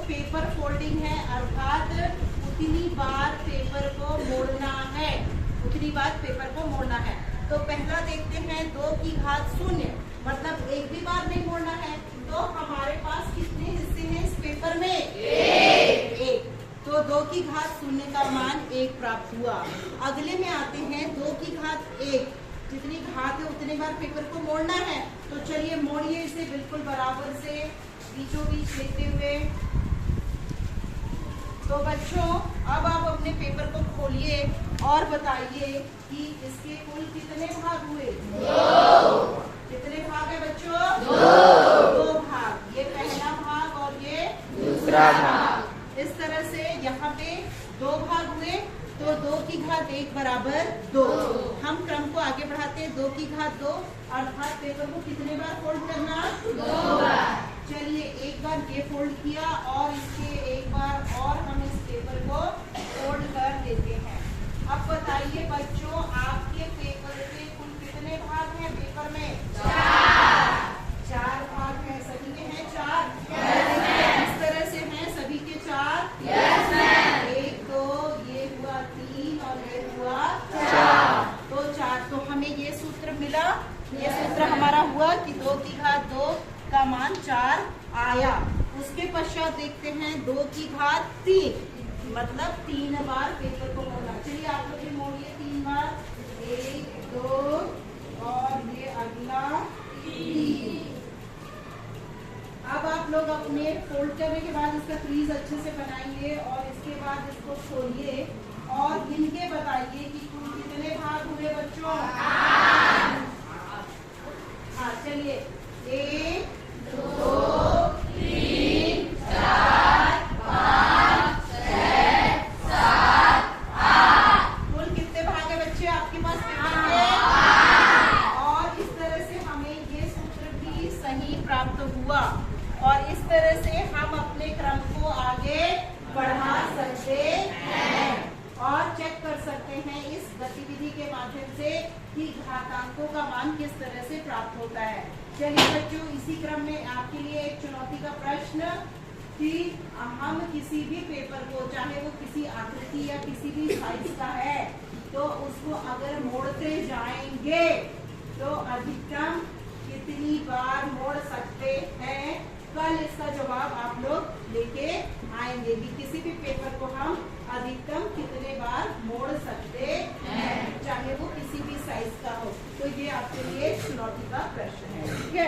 Paper folding है, अर्थात उतनी बार पेपर को मोड़ना है, उतनी बार पेपर को मोड़ना है। तो पहला देखते हैं 2 की घात 0, मतलब एक भी बार नहीं मोड़ना है। तो हमारे पास कितने हिस्से हैं इस पेपर में? एक। तो 2 की घात 0 का मान 1 प्राप्त हुआ। अगले में आते हैं 2 की घात 1, जितनी घात है उतने बार पेपर को मोड़ना है। तो चलिए मोड़िए इसे बिल्कुल बराबर से, बीचों बीच लेते हुए। तो बच्चों अब आप अपने पेपर को खोलिए और बताइए कि इसके कुल कितने भाग हुए? 2। कितने भाग है बच्चों? 2 भाग। ये पहला भाग और ये दूसरा भाग। इस तरह से यहाँ पे 2 भाग हुए। तो 2 की घात 1 बराबर 2। हम क्रम को आगे बढ़ाते हैं। 2 की घात 2, अर्थात पेपर को कितने बार फोल्ड करना? 2 बार। चलिए एक बार ये फोल्ड किया और इसके एक बार और हम इस पेपर को फोल्ड कर देते हैं। अब बताइए बच्चों, आपके पेपर के कुल कितने भाग हैं पेपर में? 4 भाग हैं। सभी के हैं 4? इस तरह से हैं सभी के 4? 1 2 ये हुआ 3 और ये हुआ 4। तो 4। तो हमें ये सूत्र मिला, ये सूत्र हमारा हुआ कि 2 की घात 2 का मान 4 आया। उसके पश्चात देखते हैं 2 की घात 3, मतलब 3 बार पेपर को मोड़ना। चलिए आप लोग भी मोड़िए 3 बार। 1 2 और ये अगला 3। अब आप लोग अपने फोल्ड करने के बाद इसका क्रीज अच्छे से बनाइए और इसके बाद इसको खोलिए और गिन के बताइए कि कुल कितने भाग हुए बच्चों? हाँ चलिए 1 2 3 4 5 6 7 8। कुल कितने भाग है बच्चे आपके पास पेपर के? और इस तरह से हमें ये सूत्र भी सही प्राप्त हुआ और इस तरह से हम अपने क्रम को आगे बढ़ा सकते हैं और चेक कर सकते हैं इस गतिविधि के माध्यम से कि घातांकों का मान किस तरह से प्राप्त होता है। चलिए बच्चों, इसी क्रम में आपके लिए एक चुनौती का प्रश्न कि हम किसी भी पेपर को, चाहे वो किसी आकृति या किसी भी साइज का है, तो उसको अगर मोड़ते जाएंगे तो अधिकतम कितनी बार मोड़ सकते हैं? कल इसका जवाब आप लोग लेके आएंगे कि किसी भी पेपर को हम अधिकतम कितने बार मोड़ सकते हैं, चाहे वो किसी भी साइज का हो। तो ये आपके लिए चुनौती का प्रश्न है, ठीक है।